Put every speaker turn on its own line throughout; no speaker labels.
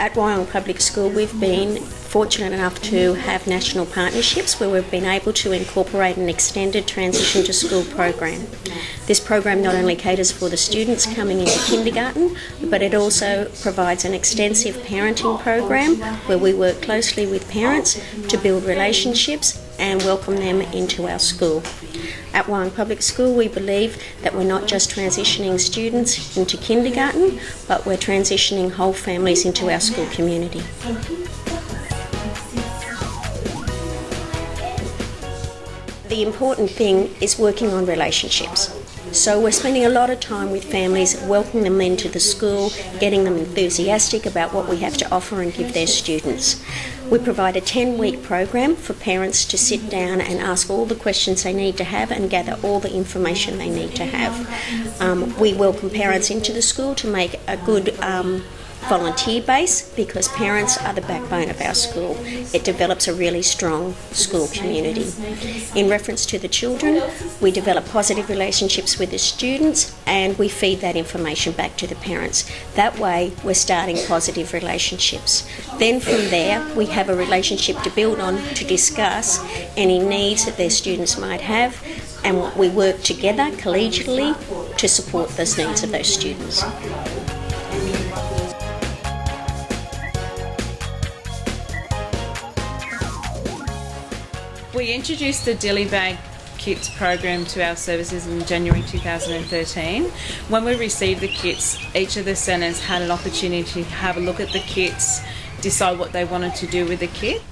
At Wyong Public School, we've been fortunate enough to have national partnerships where we've been able to incorporate an extended transition to school program. This program not only caters for the students coming into kindergarten, but it also provides an extensive parenting program where we work closely with parents to build relationships and welcome them into our school. At Wyong Public School, we believe that we're not just transitioning students into kindergarten, but we're transitioning whole families into our school community. The important thing is working on relationships. So we're spending a lot of time with families, welcoming them into the school, getting them enthusiastic about what we have to offer and give their students. We provide a 10-week program for parents to sit down and ask all the questions they need to have and gather all the information they need to have. We welcome parents into the school to make a good volunteer base, because parents are the backbone of our school. It develops a really strong school community. In reference to the children, we develop positive relationships with the students and we feed that information back to the parents. That way we're starting positive relationships. Then from there we have a relationship to build on to discuss any needs that their students might have, and we work together collegially to support those needs of those students.
We introduced the Dillybag Kits program to our services in January 2013. When we received the kits, each of the centres had an opportunity to have a look at the kits, decide what they wanted to do with the kit.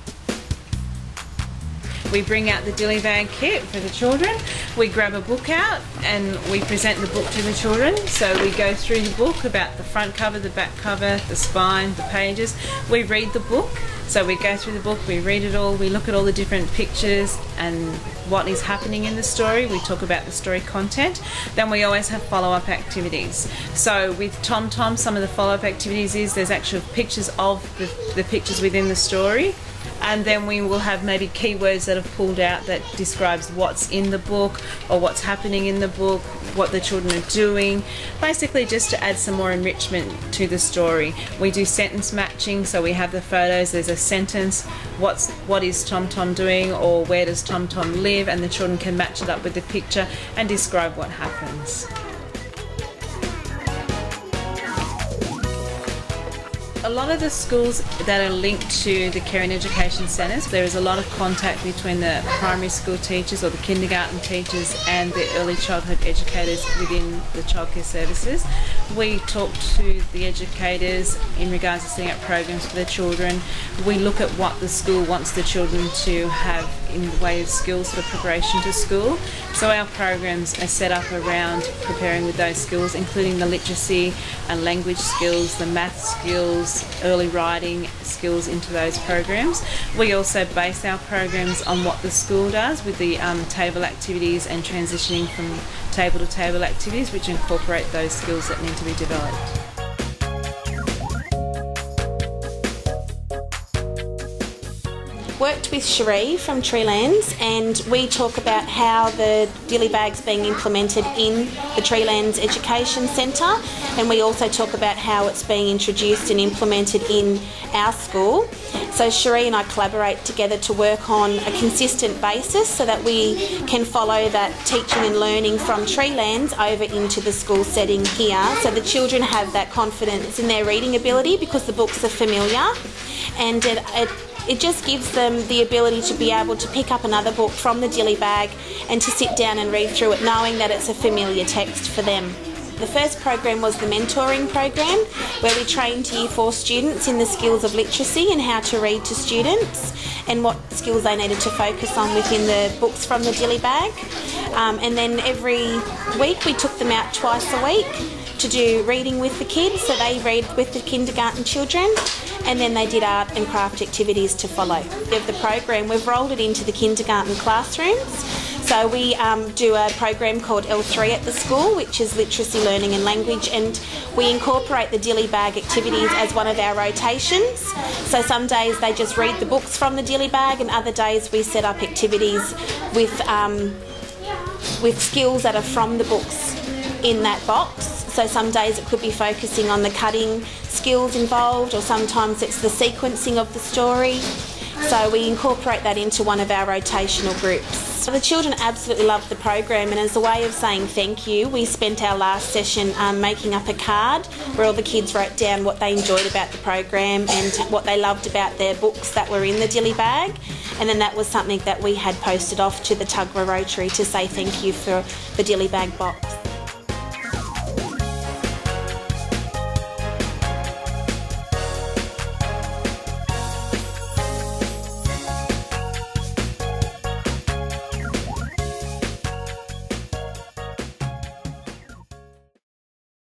We bring out the Dillybag kit for the children, we grab a book out and we present the book to the children. So we go through the book about the front cover, the back cover, the spine, the pages. We read the book. So we go through the book, we read it all, we look at all the different pictures and what is happening in the story. We talk about the story content. Then we always have follow-up activities. So with TomTom, some of the follow-up activities is there's actual pictures of the pictures within the story. And then we will have maybe keywords that have pulled out that describes what's in the book or what's happening in the book, what the children are doing, basically just to add some more enrichment to the story. We do sentence matching, so we have the photos, there's a sentence, what is TomTom doing, or where does TomTom live, and the children can match it up with the picture and describe what happens. A lot of the schools that are linked to the Care and Education Centres, there is a lot of contact between the primary school teachers or the kindergarten teachers and the early childhood educators within the childcare services. We talk to the educators in regards to setting up programs for their children. We look at what the school wants the children to have in the way of skills for preparation to school. So our programs are set up around preparing with those skills, including the literacy and language skills, the math skills, early writing skills into those programs. We also base our programs on what the school does with the table activities and transitioning from table to table activities, which incorporate those skills that need to be developed.
Worked with Cherie from Treelands, and we talk about how the Dillybag's being implemented in the Treelands Education Centre, and we also talk about how it's being introduced and implemented in our school. So Cherie and I collaborate together to work on a consistent basis so that we can follow that teaching and learning from Treelands over into the school setting here, so the children have that confidence in their reading ability because the books are familiar, and it just gives them the ability to be able to pick up another book from the Dillybag and to sit down and read through it knowing that it's a familiar text for them. The first program was the mentoring program, where we trained Year 4 students in the skills of literacy and how to read to students and what skills they needed to focus on within the books from the Dillybag. And then every week we took them out twice a week to do reading with the kids, so they read with the kindergarten children, and then they did art and craft activities to follow. Of the program, we've rolled it into the kindergarten classrooms. So we do a program called L3 at the school, which is literacy, learning and language, and we incorporate the Dillybag activities as one of our rotations. So some days they just read the books from the Dillybag, and other days we set up activities with skills that are from the books in that box. So some days it could be focusing on the cutting skills involved, or sometimes it's the sequencing of the story. So we incorporate that into one of our rotational groups. So the children absolutely loved the program, and as a way of saying thank you, we spent our last session making up a card where all the kids wrote down what they enjoyed about the program and what they loved about their books that were in the dilly bag. And then that was something that we had posted off to the Tuggerah Rotary to say thank you for the dilly bag box.